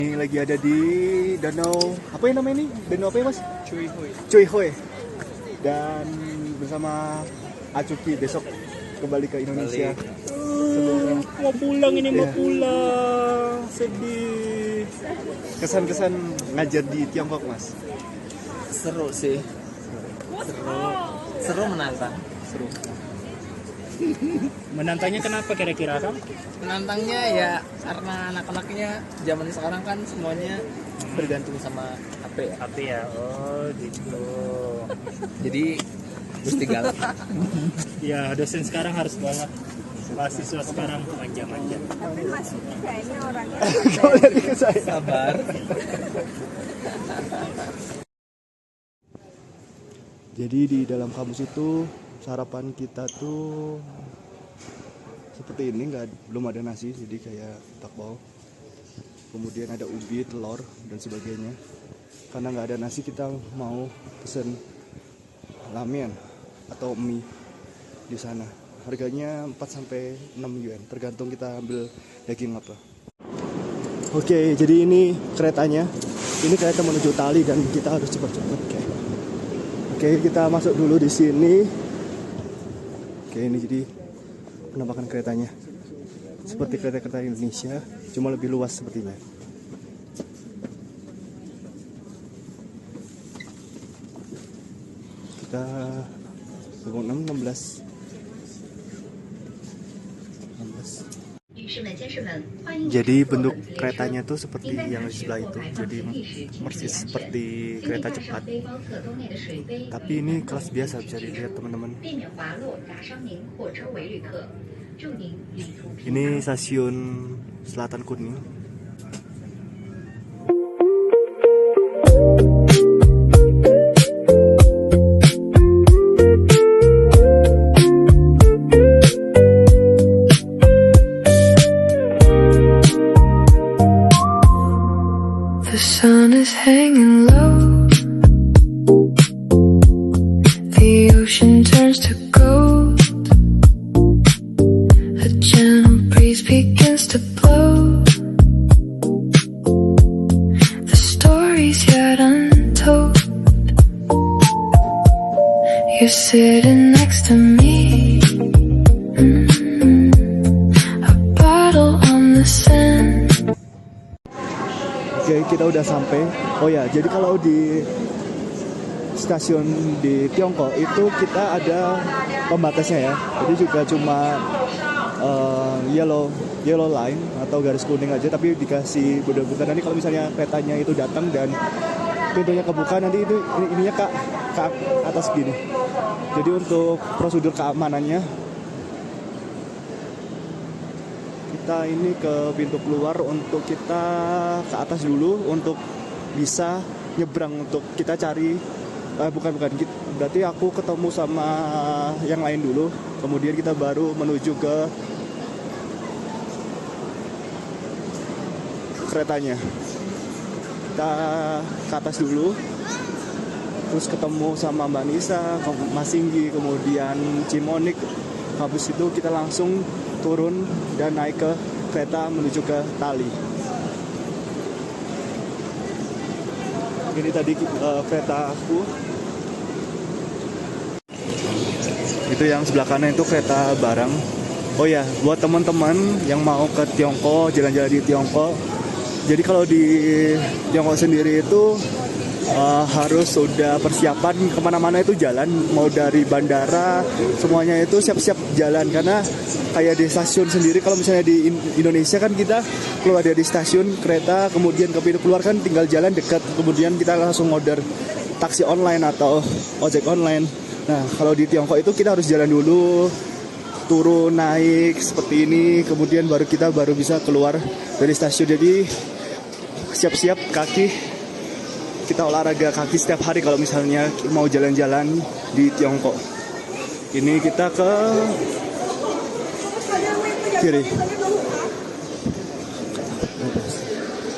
Ini lagi ada di danau, apa yang namanya ini? Danau apa ya mas? Cuy Hoi. Cuy Hoi. Dan bersama Acuki besok kembali ke Indonesia. Mau pulang ini, mau Iya. pulang. Sedih. Kesan-kesan ngajar di Tiongkok mas? Seru sih, seru menantang. Seru. Menantangnya kenapa kira-kira kan? Menantangnya ya karena anak-anaknya zaman sekarang kan semuanya bergantung sama HP ya. Tapi ya, oh gitu. Jadi mesti galak. Ya dosen sekarang harus banget. Mahasiswa sekarang manja-manja. Tapi Mas ini kayaknya orangnya Kalau dari ke saya. Sabar. Jadi di dalam kampus itu sarapan kita tuh seperti ini, belum ada nasi, jadi kayak takbal. Kemudian ada ubi, telur dan sebagainya. Karena nggak ada nasi kita mau pesen ramen atau mie di sana. Harganya 4-6 yuan, tergantung kita ambil daging apa. Oke, jadi ini keretanya. Ini kereta menuju Tali dan kita harus cepat-cepat. Oke, kita masuk dulu di sini. Oke, ini jadi penampakan keretanya. Seperti kereta-kereta Indonesia, cuma lebih luas sepertinya. Kita 16. Jadi bentuk keretanya tuh seperti yang di sebelah itu. Jadi persis seperti kereta cepat. Tapi ini kelas biasa, bisa dilihat teman-teman. Ini stasiun Selatan Kuning. The sun is hanging low. The ocean turns to gold. A gentle breeze begins to blow. The story's yet untold. You're sitting next to me. A bottle on the sand. Oke, kita udah sampai. Oh ya, jadi kalau di stasiun di Tiongkok itu kita ada pembatasnya ya. Jadi juga cuma yellow line atau garis kuning aja, tapi dikasih buta-buta. Nanti kalau misalnya keretanya itu datang dan pintunya kebuka, nanti itu ininya ke atas gini. Jadi untuk prosedur keamanannya, kita ini ke pintu keluar, untuk kita ke atas dulu untuk bisa nyebrang, untuk kita cari bukan berarti aku ketemu sama yang lain dulu, kemudian kita baru menuju ke keretanya. Kita ke atas dulu, terus ketemu sama Mbak Nisa, Mas Singgi, kemudian Cimonik. Habis itu kita langsung turun dan naik ke kereta menuju ke Tali. Ini tadi kereta aku. Itu yang sebelah kanan itu kereta barang. Oh ya, buat teman-teman yang mau ke Tiongkok, jalan-jalan di Tiongkok. Jadi kalau di Tiongkok sendiri itu harus sudah persiapan kemana-mana itu jalan, mau dari bandara semuanya itu siap-siap jalan, karena kayak di stasiun sendiri, kalau misalnya di Indonesia kan kita keluar dari stasiun kereta kemudian ke pintu keluar kan tinggal jalan dekat, kemudian kita langsung order taksi online atau ojek online. Nah kalau di Tiongkok itu kita harus jalan dulu, turun naik seperti ini, kemudian kita baru bisa keluar dari stasiun. Jadi siap-siap kaki, kita olahraga kaki setiap hari kalau misalnya mau jalan-jalan di Tiongkok. Ini kita ke kiri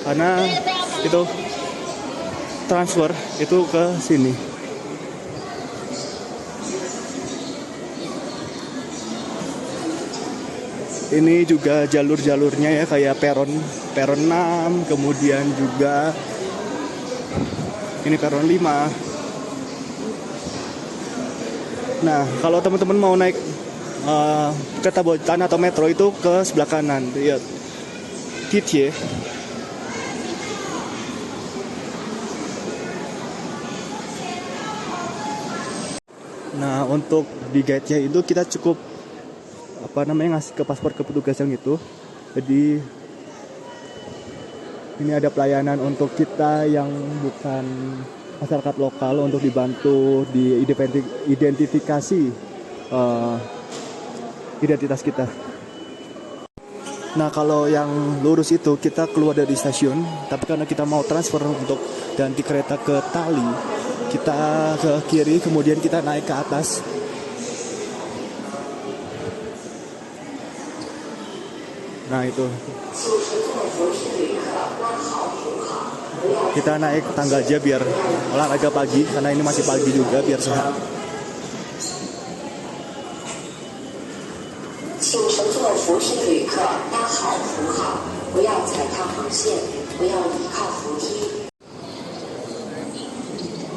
karena itu transfer itu ke sini. Ini juga jalur-jalurnya ya, kayak peron 6, kemudian juga ini peron 5. Nah, kalau teman-teman mau naik kereta Botan atau metro itu ke sebelah kanan, lihat Titie. Nah, untuk di gate-nya itu kita cukup ngasih ke paspor ke petugas yang itu. Jadi ini ada pelayanan untuk kita yang bukan masyarakat lokal untuk dibantu di identifikasi identitas kita. Nah, kalau yang lurus itu kita keluar dari stasiun, tapi karena kita mau transfer untuk ganti kereta ke Tali, kita ke kiri, kemudian kita naik ke atas. Nah, itu kita naik tangga aja biar olahraga pagi, karena ini masih pagi juga, biar sehat. 请乘坐扶梯的旅客搭好扶好，不要踩踏航线，不要倚靠扶梯。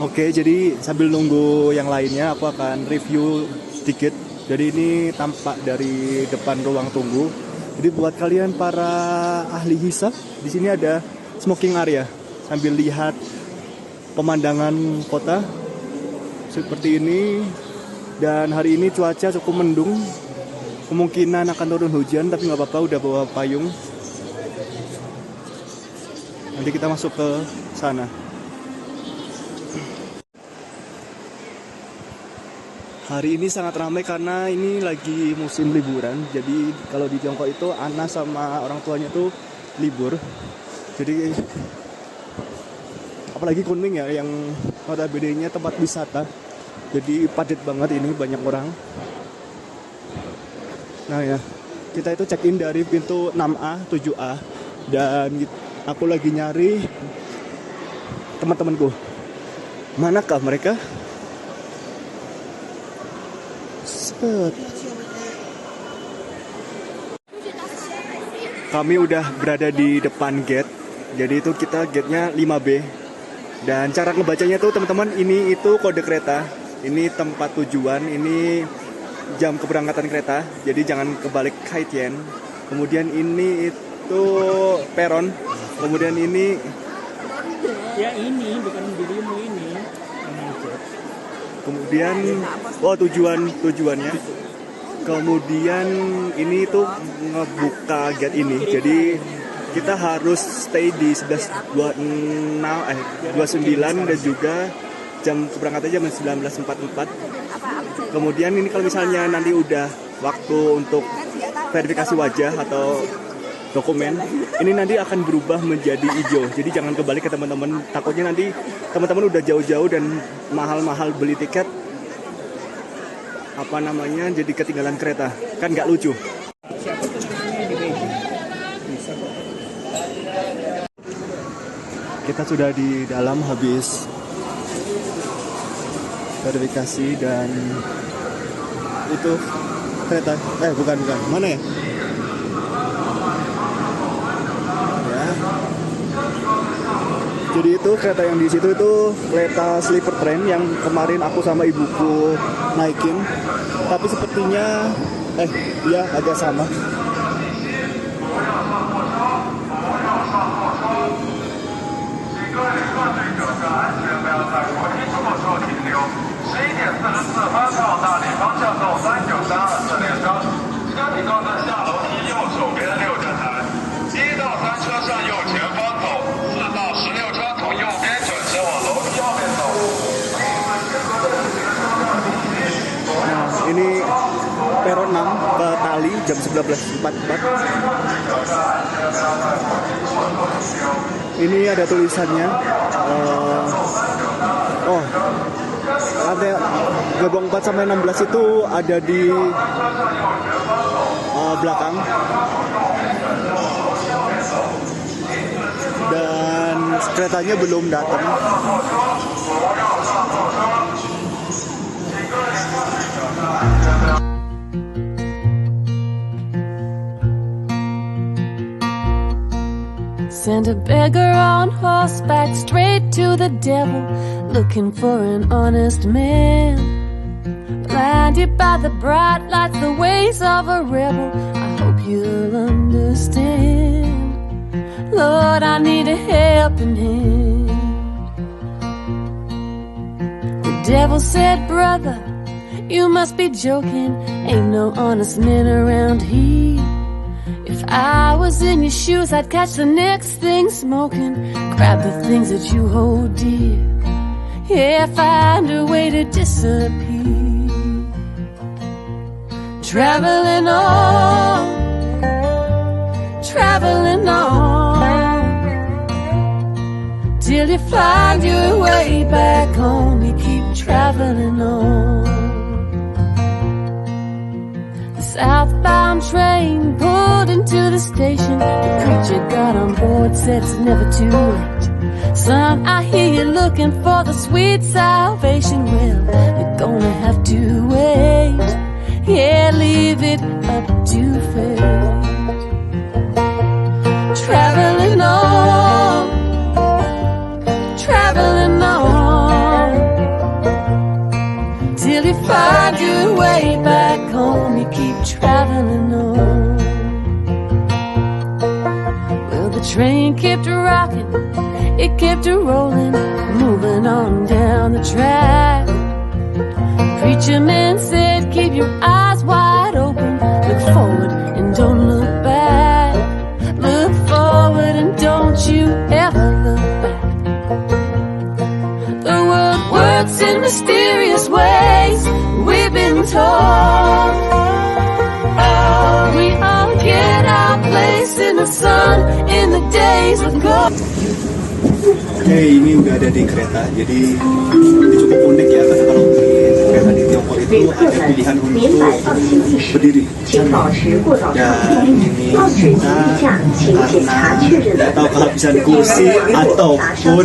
Oke, jadi sambil nunggu yang lainnya, aku akan review sedikit. Jadi ini tampak dari depan ruang tunggu. Jadi buat kalian para ahli hisab, di sini ada smoking area. Sambil lihat pemandangan kota seperti ini. Dan hari ini cuaca cukup mendung. Kemungkinan akan turun hujan, tapi nggak apa-apa, udah bawa payung. Nanti kita masuk ke sana. Hari ini sangat ramai karena ini lagi musim liburan. Jadi kalau di Tiongkok itu Ana sama orang tuanya tuh libur. Jadi apalagi Kunming ya, yang notabene-nya tempat wisata. Jadi padat banget ini, banyak orang. Nah ya, kita itu check-in dari pintu 6A, 7A. Dan aku lagi nyari teman-temanku. Manakah mereka? Kami udah berada di depan gate. Jadi itu kita gate-nya 5B. Dan cara ngebacanya tuh teman-teman, ini itu kode kereta. Ini tempat tujuan, ini jam keberangkatan kereta. Jadi jangan kebalik Haitien. Kemudian ini itu peron. Kemudian ini Ya ini bukan dirimu ini. kemudian tujuannya. Kemudian ini tuh ngebuka gate ini. Jadi kita harus stay di 11.29 dan juga jam keberangkatan jam 19.44. Kemudian ini kalau misalnya nanti udah waktu untuk verifikasi wajah atau dokumen, ini nanti akan berubah menjadi hijau. Jadi jangan kebalik ke teman-teman. Takutnya nanti teman-teman udah jauh-jauh dan mahal-mahal beli tiket, jadi ketinggalan kereta. Kan nggak lucu. Kita sudah di dalam habis verifikasi dan itu kereta bukan mana ya? Ya. Jadi itu kereta yang di situ itu kereta sleeper train yang kemarin aku sama ibuku naikin, tapi sepertinya ya agak sama. Nah, ini peron 6 ke Tali jam 11.44. Ini ada tulisannya. Ada gerbong 4 sampai 16 itu ada di belakang. Dan keretanya belum datang. sent a beggar on horseback straight to the devil, looking for an honest man. Blinded by the bright lights, the ways of a rebel, I hope you'll understand. Lord, I need a helping hand. The devil said, brother, you must be joking, ain't no honest men around here. If I was in your shoes, I'd catch the next thing smoking, grab the things that you hold dear, yeah, find a way to disappear. Traveling on, traveling on, till you find your way back home. You keep traveling on. The southbound train pulled into the station. The preacher got on board, said it's never too late. Son, I hear you looking for the sweet salvation. Well, you're gonna have to wait. Yeah, leave it up to fate. Traveling on, traveling on, till you find your way back home. You keep traveling on. Well, the train kept rocking, it kept rolling, moving on down the track. Preacher man said, keep your eyes wide open, look forward and don't look back. Look forward and don't you ever look back. The world works in mysterious ways, we've been told. We all get our place in the sun in the days of gold. Oke, ini udah ada di kereta, jadi ini cukup unik ya, karena kalau di kereta di Tiongkok itu ada pilihan untuk berdiri. Dan ini kita karena tidak tahu kehabisan kursi ataupun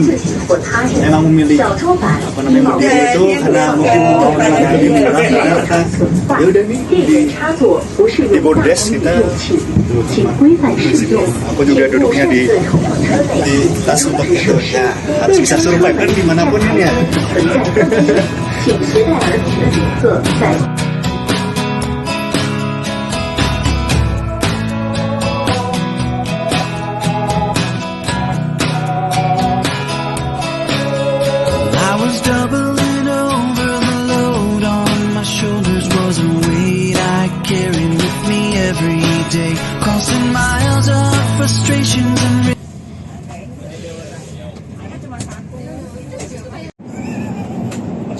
memang memilih berdiri itu karena mungkin mau lebih murah, karena kita ya udah nih di bordes kita duduk di sini. Aku juga duduknya di tas untuk itu ya, harus bisa survive kan dimanapun ini ya. I was doubling over, the load on my shoulders was a weight I carried with me every day, crossing miles of frustrations and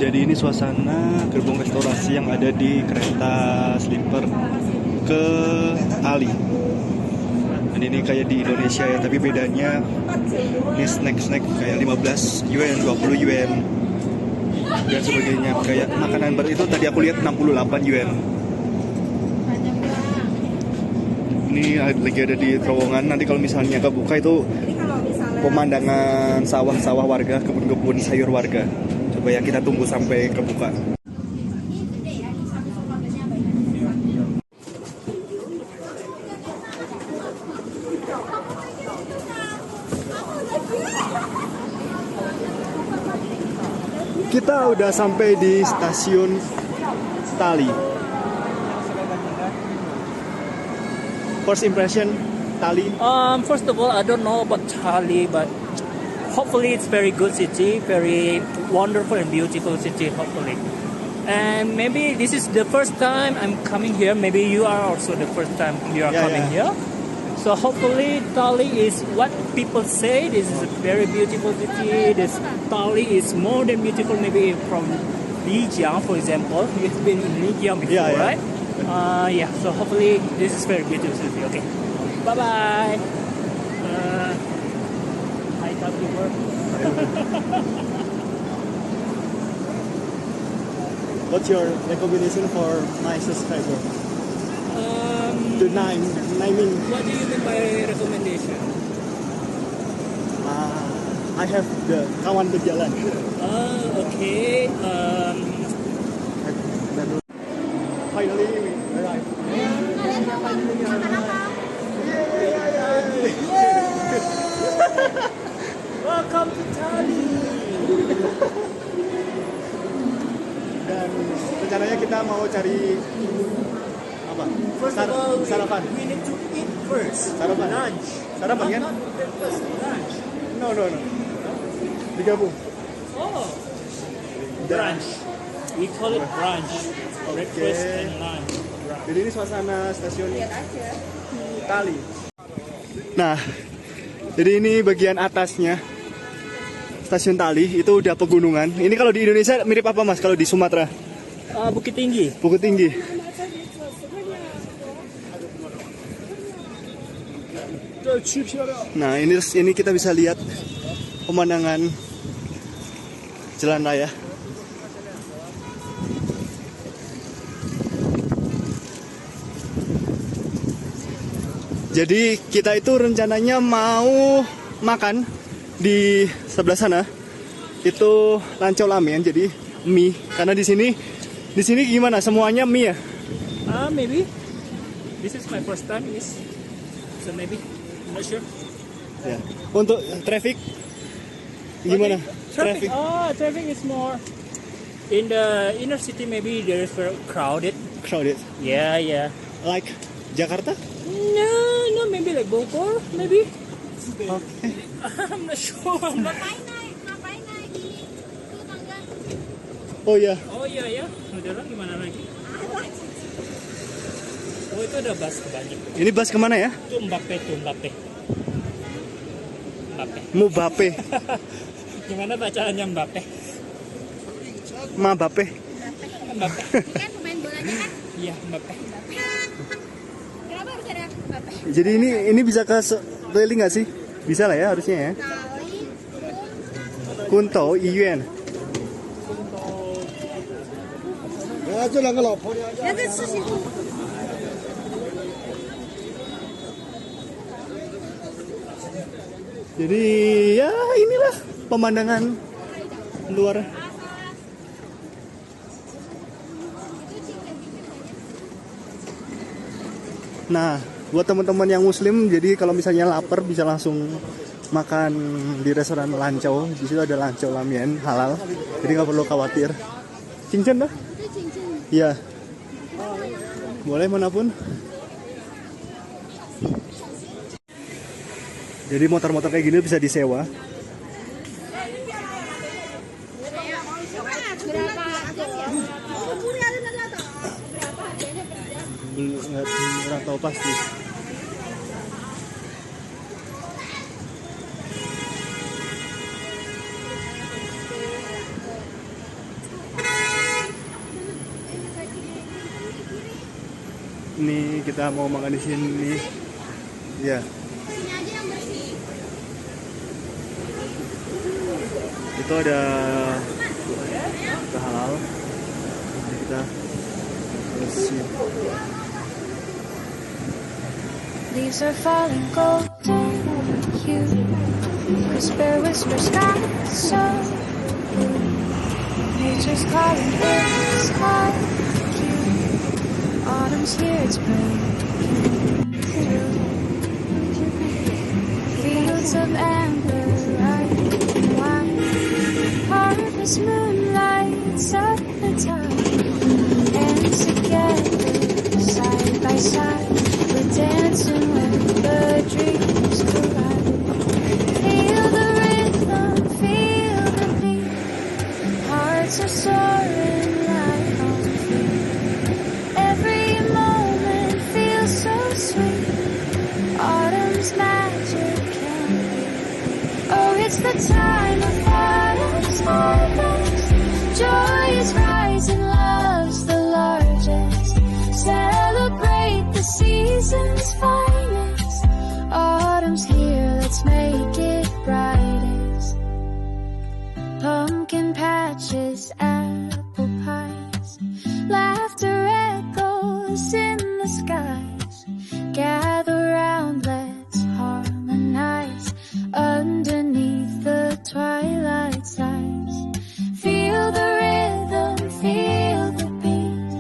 Jadi ini suasana gerbong restorasi yang ada di kereta sleeper ke Ali. Dan ini kayak di Indonesia ya, tapi bedanya ini snack kayak 15 yuan, 20 yuan dan sebagainya. Kayak makanan bar itu tadi aku lihat 68 yuan. Ini lagi ada di terowongan. Nanti kalau misalnya kebuka itu pemandangan sawah-sawah warga, kebun-kebun sayur warga. Coba ya kita tunggu sampai kebuka. Kita udah sampai di stasiun Tali. First impression Tali. First of all, I don't know about Tali, but hopefully it's very good city, very wonderful and beautiful city, hopefully. And maybe this is the first time I'm coming here. Maybe you are also the first time you are coming here. So hopefully Tali is what people say. This is a very beautiful city. This Tali is more than beautiful. Maybe from Lijiang, for example. You've been in Lijiang before, right? Yeah. So hopefully this is very beautiful city. Okay. Bye bye. I love your work. What's your recommendation for my subscriber? To naming. What do you mean by recommendation? I have the kawan berjalan. Okay. Finally we arrived. Dan rencananya kita mau cari apa? First of all, Sarapan. we need to eat first. Sarapan. Lunch. Sarapan kan? Not breakfast, lunch. No. Digabung. Oh, brunch. We call it brunch. Breakfast Okay. and lunch. Jadi ini suasana stasiun Tali. Nah, jadi ini bagian atasnya stasiun Tali itu udah pegunungan. Ini kalau di Indonesia mirip apa Mas? Kalau di Sumatera? Bukit Tinggi. Bukit Tinggi. Nah, ini kita bisa lihat pemandangan jalan raya. Jadi kita itu rencananya mau makan di sebelah sana. Itu Lancau Lamen, jadi mie. Karena di sini gimana? Semuanya mie ya? Maybe. This is my first time in this. So maybe. I'm not sure. Ya. Untuk traffic gimana? Traffic. Traffic is more in the inner city. Maybe there is very crowded. Crowded. Yeah. Like Jakarta? No, maybe like Bogor, maybe. Okay. I'm not sure. Oh ya, Oh iya. Udah lah, gimana lagi? Oh itu ada bus banyak. ini bus kemana ya? Itu Mbappe. Mubape, Gimana bacaannya Mbappe? Mabape. Mbappe. Kan pemain bolanya kan? Iya, Mbappe. Kenapa harus ada Bapak? Jadi ini bisa ke railing nggak sih? Bisa lah ya harusnya ya. Kunto Iyuan. 那这事情 Jadi ya inilah pemandangan luar. Nah, buat teman-teman yang muslim, jadi kalau misalnya lapar bisa langsung makan di restoran Lancau. Di situ ada Lancau Lamen halal, jadi nggak perlu khawatir. Cincin dah? Iya. Boleh manapun. Jadi motor-motor kayak gini bisa disewa. Nggak tahu pasti. Ini kita mau makan di sini. Ya. Itu ada halal. Jadi kita harus Leaves are falling golden hue. Whisper, sky so blue. Nature's calling, it's called cute. Autumn's here, it's breaking through. Fields of amber, ripe and wine. Harvest moonlights up the top. And together, side by side, we're dancing when the dreams collide. Feel the rhythm, feel the beat. Hearts are soaring like on feet. Every moment feels so sweet. Autumn's magic can be. Oh, it's the time of autumn's harvest. Joy is rising, love's the largest. Celebrate the season's finest. Autumn's here, let's make it brightest. Pumpkin patches, apple pies. Laughter echoes in the skies. Gather round, let's harmonize. Underneath the twilight skies. Feel the rhythm, feel the beat.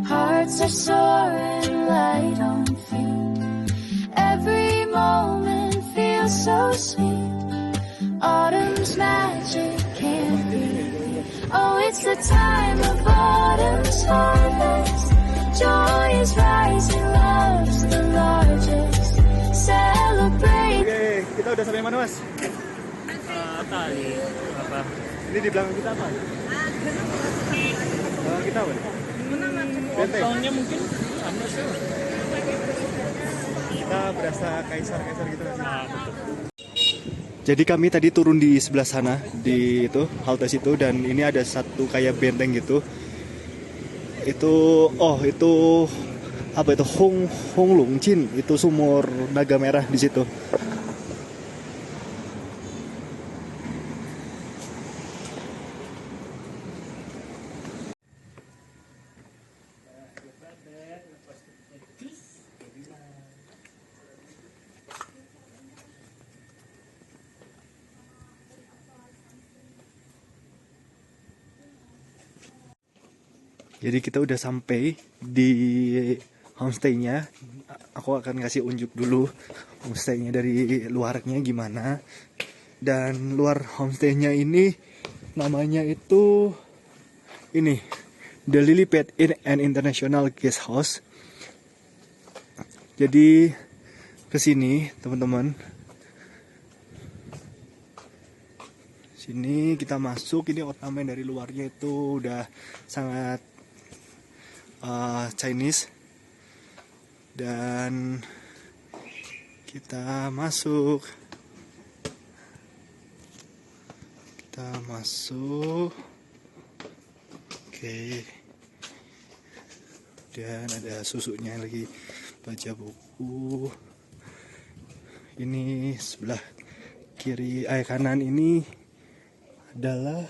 Hearts are soaring, light on feet. Every moment feels so sweet. Autumn's magic can a time of autumn's harvest. Joy is rising, love's the largest. Celebrate. Oke, kita udah sampai mana mas? Tali apa? Ini di belakang kita apa? Belakang kita apa? Benteng. Tahunnya mungkin, I'm not sure. Kita berasa kaisar-kaisar gitu nggak sih? Betul. Jadi kami tadi turun di sebelah sana di itu halte situ dan ini ada satu kayak benteng gitu. Itu apa itu Honglungjin, itu sumur naga merah di situ. Jadi kita udah sampai di homestay-nya. Aku akan kasih unjuk dulu homestay-nya dari luarnya gimana. Dan luar homestay-nya ini namanya itu ini The Lily Pad Inn and International Guest House. Jadi kesini teman-teman. Sini kita masuk, ini ornamen dari luarnya itu udah sangat Chinese, dan kita masuk, oke, dan ada susunya lagi, baca buku. Ini sebelah kiri kanan ini adalah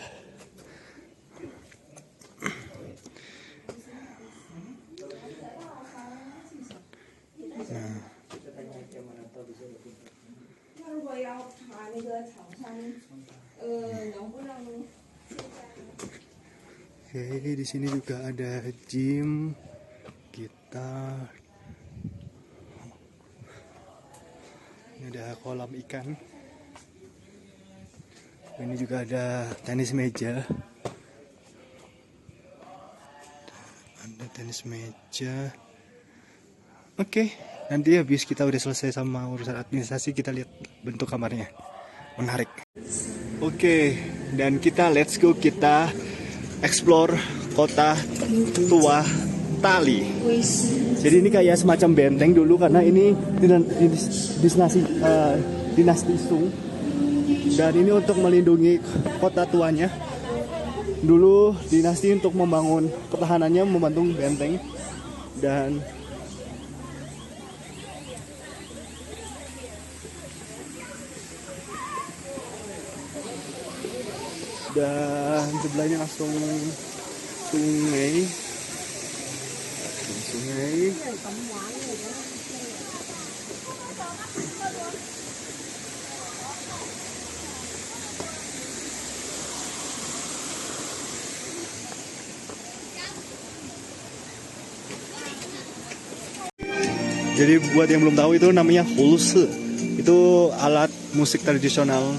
oke, di sini juga ada gym, gitar. Ini ada kolam ikan. Ini juga ada tenis meja. Ada tenis meja. Oke, nanti habis kita udah selesai sama urusan administrasi, kita lihat bentuk kamarnya. Menarik. Oke, dan let's go, kita explore kota tua Tali. Jadi ini kayak semacam benteng dulu karena ini dinasti Sung. Dan ini untuk melindungi kota tuanya. Dulu dinasti untuk membangun pertahanannya membantu benteng. Dan sebelahnya langsung sungai. Jadi buat yang belum tahu, itu namanya hulse. Itu alat musik tradisional.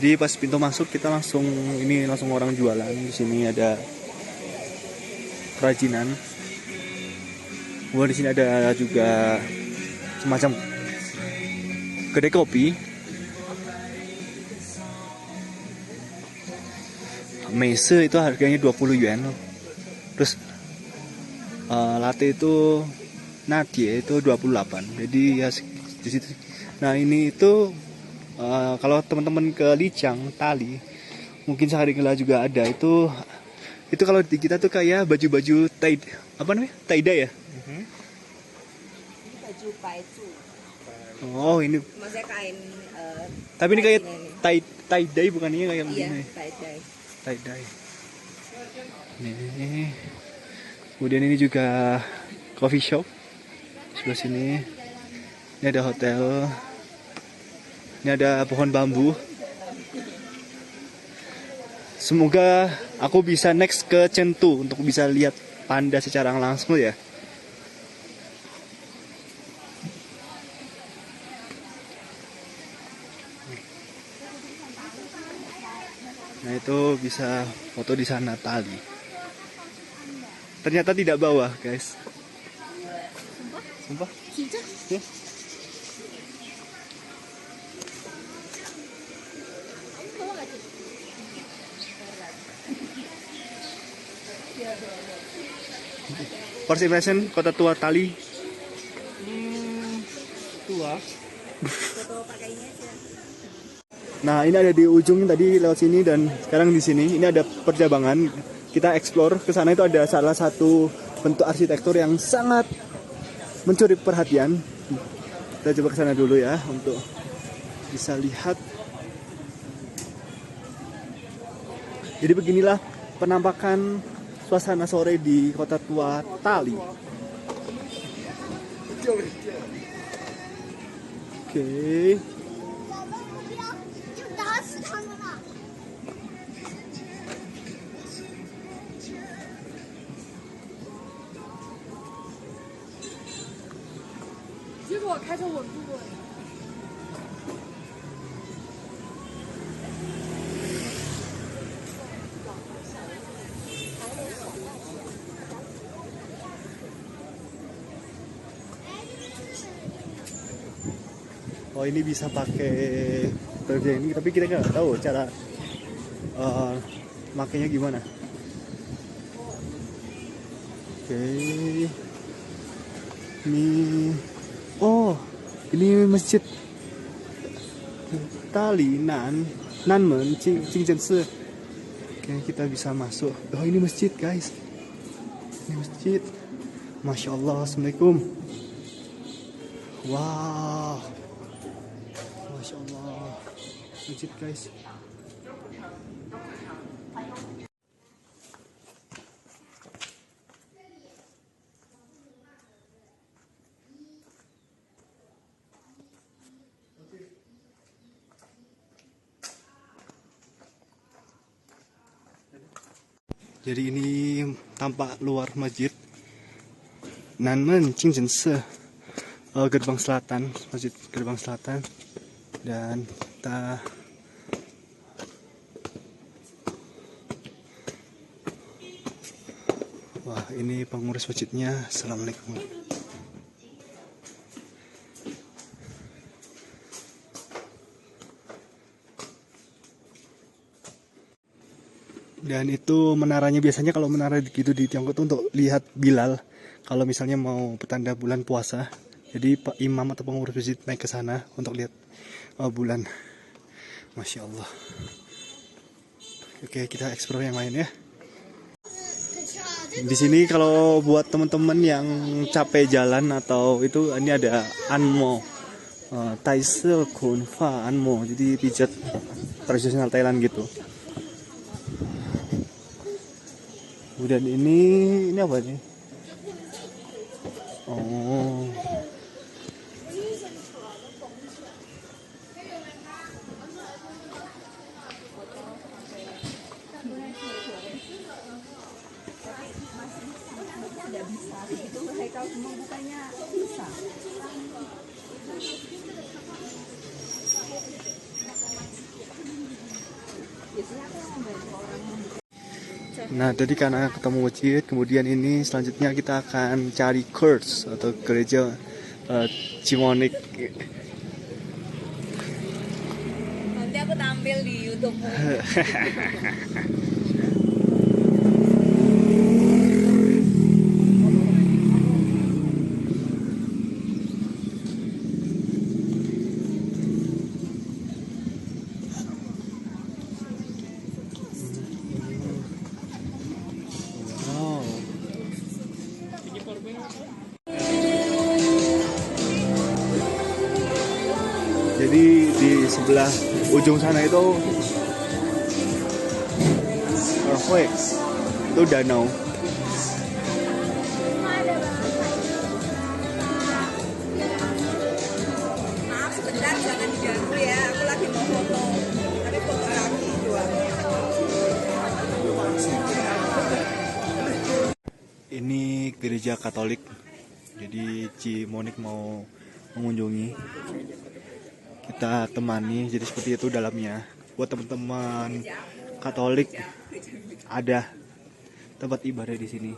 Jadi pas pintu masuk kita langsung orang jualan. Di sini ada kerajinan. Wah, di sini ada juga semacam kedai kopi. Meise itu harganya 20 yuan. Terus latte itu nadie itu 28. Jadi ya di situ. Nah, ini itu kalau teman-teman ke Lichang, Tali, mungkin Sahari-Gela juga ada. Itu kalau di kita tuh kayak baju-baju tie-dye ya? Ini baju baizu. Oh, ini. Maksudnya kain. Tapi ini kayak tie-dye bukan, ini kayak begini. Iya, tie-dye. Tie-dye. Nih. Kemudian ini juga coffee shop. Sebelah sini. Ini ada hotel. Ini ada pohon bambu. Semoga aku bisa next ke Chengdu untuk bisa lihat panda secara langsung ya. Nah itu bisa foto di sana tali. Ternyata tidak bawah guys. Sumpah? Ya. First impression kota tua Tali. Tua. Nah ini ada di ujung tadi lewat sini dan sekarang di sini ini ada percabangan. Kita explore ke sana, itu ada salah satu bentuk arsitektur yang sangat mencuri perhatian. Kita coba ke sana dulu ya untuk bisa lihat. Jadi beginilah penampakan suasana sore di kota tua Tali. Oke. Oh ini bisa pakai kerja ini, tapi kita nggak tahu cara makainya gimana. Oke, ini ini masjid Tali Nanmen Jingzhensi. Oke, kita bisa masuk. Oh ini masjid guys, ini masjid. Masya Allah, assalamualaikum. Wow. Masya Allah, masjid guys. Jadi ini tampak luar masjid Nanmen Jingzhensi, gerbang selatan, masjid gerbang selatan. Dan kita wah ini pengurus masjidnya. Assalamualaikum. Dan itu menaranya, biasanya kalau menara gitu di Tiongkok itu untuk lihat Bilal kalau misalnya mau petanda bulan puasa. Jadi Pak Imam atau pengurus masjid naik ke sana untuk lihat bulan. Masya Allah. Oke, kita explore yang lain ya. Di sini kalau buat teman-teman yang capek jalan atau itu, ini ada Anmo, Taisel Kunfa Anmo, jadi pijat tradisional Thailand gitu. Kemudian ini apa nih? Oh. Nah, tadi karena ketemu masjid, kemudian ini selanjutnya kita akan cari church atau gereja Cimonik. Nanti aku tampil di YouTube. Jadi di sebelah ujung sana itu itu danau. Maaf sebentar, jangan diganggu ya. Aku gereja Katolik. Jadi Ci Monik mau mengunjungi, kita temani. Jadi seperti itu dalamnya. Buat teman-teman Katolik, ada tempat ibadah di sini.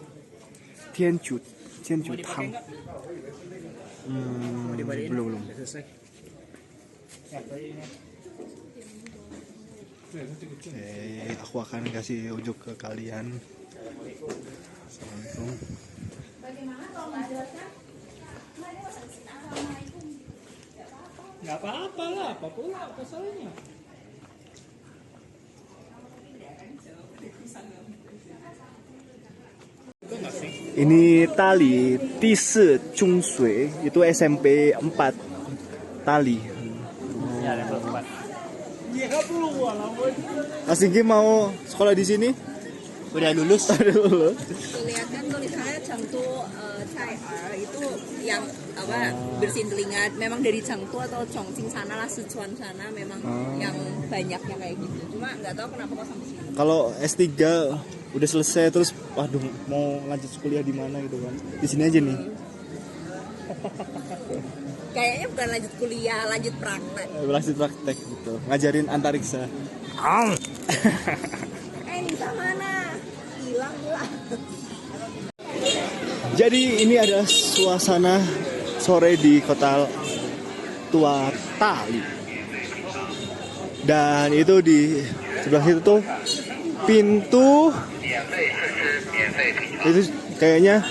Tianchu Tang. Belum. Aku akan kasih unjuk ke kalian. Assalamualaikum. Nggak apa-apa lah, apa pula masalahnya. Ini tali Tise Chungsui, itu SMP 4 tali. Ya, level 4. Asingki mau sekolah di sini? Udah lulus. Lihat kan tulisannya Chengtu Cai itu yang apa bersihin telinga. Memang dari Chengtu atau Chongqing sana lah, Sichuan sana memang yang banyaknya kayak gitu. Cuma nggak tahu kenapa kok sampai sini. Kalau S3 udah selesai terus, waduh mau lanjut kuliah di mana gitu kan? Di sini aja nih. Kayaknya bukan lanjut kuliah, lanjut praktek. Lanjut praktek gitu, ngajarin antariksa. Nisa mana? Hilang lah. Jadi ini adalah suasana sore di kota tua Tali. Dan itu di sebelah situ tuh pintu. Itu kayaknya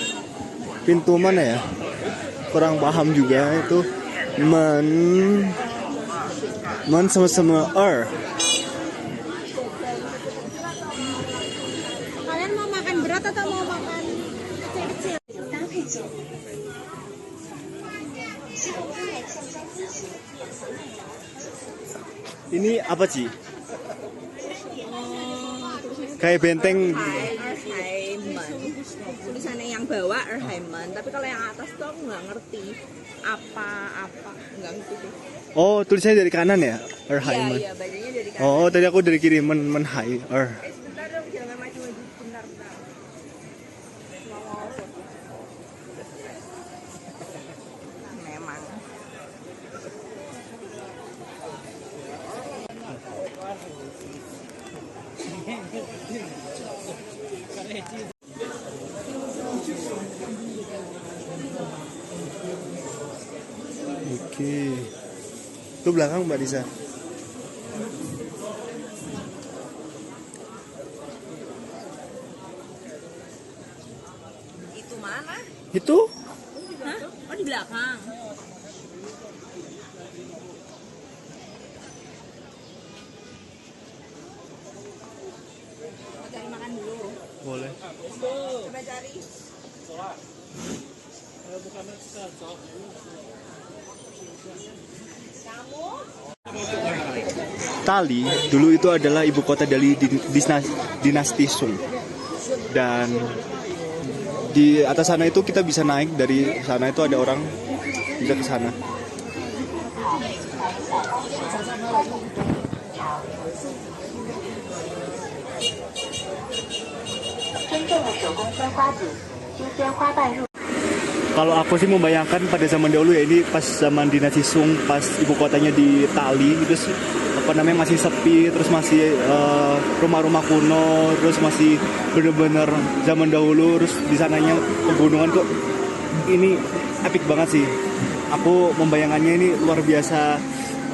pintu mana ya? Kurang paham juga itu. Men sama Kalian mau makan berat atau mau makan kecil-kecil? Ini apa sih? Kayak benteng. Tulisannya yang bawah Erheimen, tapi kalau yang atas tuh aku nggak ngerti apa nggak ngerti deh. Oh, tulisannya dari kanan ya? Erheimen. Iya, bacanya dari kanan. Oh, tadi aku dari kiri menhai. Sebentar dong, jangan maju-maju, bentar. Memang. Oke. Itu belakang Mbak Disa. Itu mana? Itu? Hah? Oh, di belakang. Mau cari makan dulu. Boleh. Coba cari. Kamu? Tali dulu itu adalah ibu kota dari dinasti Sung. Dan di atas sana itu kita bisa naik, dari sana itu ada orang bisa ke sana. Kalau aku sih membayangkan pada zaman dahulu ya, ini pas zaman dinasti Sung, pas ibu kotanya di Tali, terus apa namanya masih sepi, terus masih rumah-rumah kuno, terus masih bener-bener zaman dahulu, terus di sananya pegunungan kok. Ini epic banget sih. Aku membayangannya ini luar biasa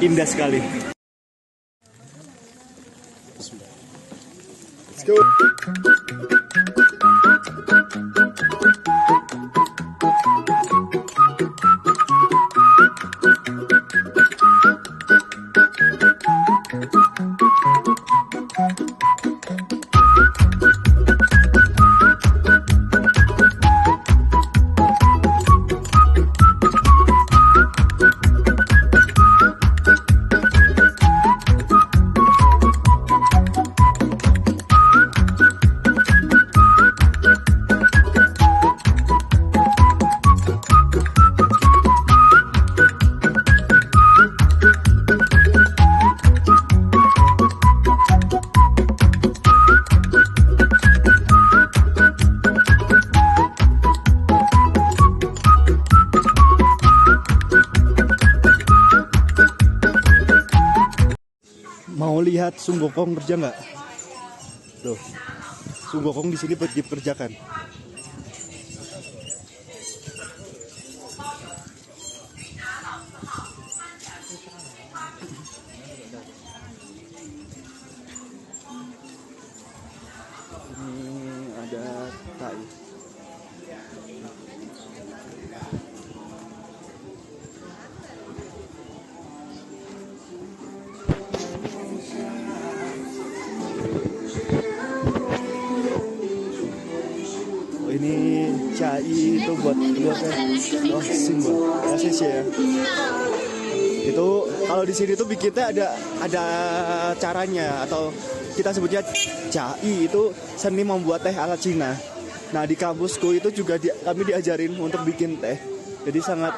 indah sekali. Let's go. lihat Sung Gokong kerja nggak? Tuh, Sung Gokong di sini dikerjakan. Ini ada tai. Oh, ini cai itu buat keluarga. Oh, simbol. Kasih ya. Itu kalau di sini tuh bikinnya ada caranya, atau kita sebutnya cai, itu seni membuat teh ala Cina. Nah, di kampusku itu juga kami diajarin untuk bikin teh. Jadi sangat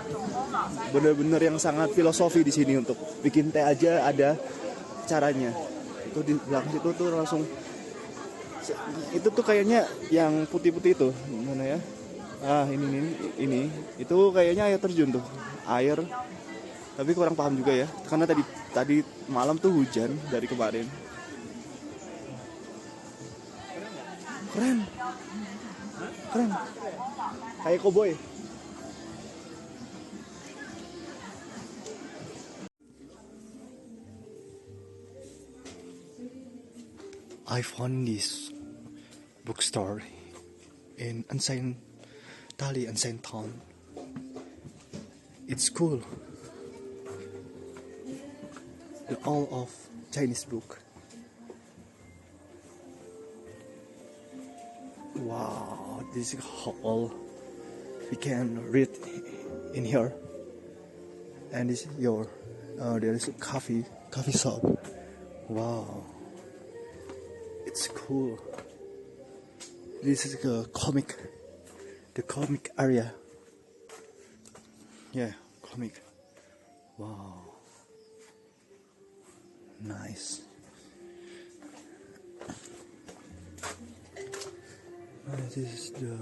benar-benar yang sangat filosofi di sini, untuk bikin teh aja ada caranya. Itu di belakang situ tuh langsung, itu tuh kayaknya yang putih-putih itu mana ya? Ah, ini itu kayaknya air terjun tuh, air. Tapi kurang paham juga ya, karena tadi malam tuh hujan dari kemarin. Keren, kayak koboi. I found this bookstore in Ansain Town. It's cool. All of Chinese book. Wow, this is all we can read in here. And this is there is a coffee shop. Wow, it's cool. This is the comic area. Yeah, comic. Wow, nice. This is the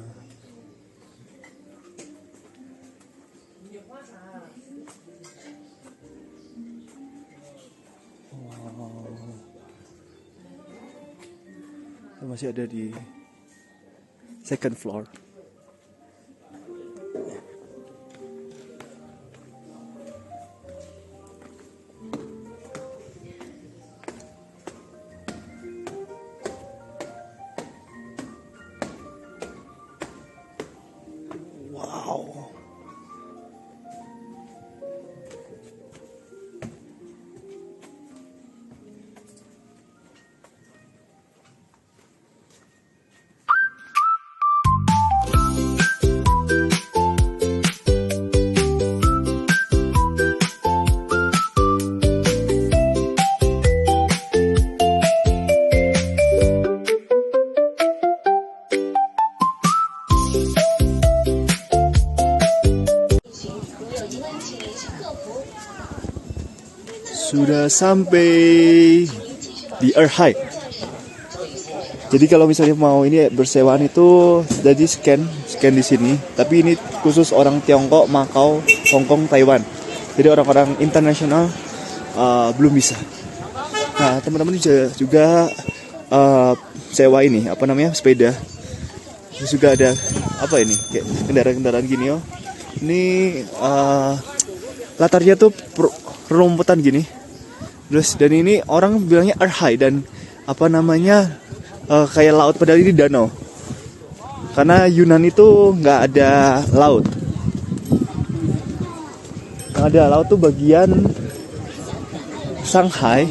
masih ada di second floor. Wow. Sudah sampai di Erhai. Jadi kalau misalnya mau ini bersewaan itu jadi scan di sini. Tapi ini khusus orang Tiongkok, Makau, Hong Kong, Taiwan. Jadi orang-orang internasional belum bisa. Nah, teman-teman juga sewa ini sepeda. Terus juga ada ini kayak kendaraan-kendaraan gini oh. Ini latarnya tuh rumputan gini. Terus dan ini orang bilangnya Erhai dan kayak laut, padahal ini danau. Karena Yunan itu nggak ada laut. Yang ada laut tuh bagian Shanghai.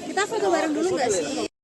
Kita foto bareng dulu nggak sih?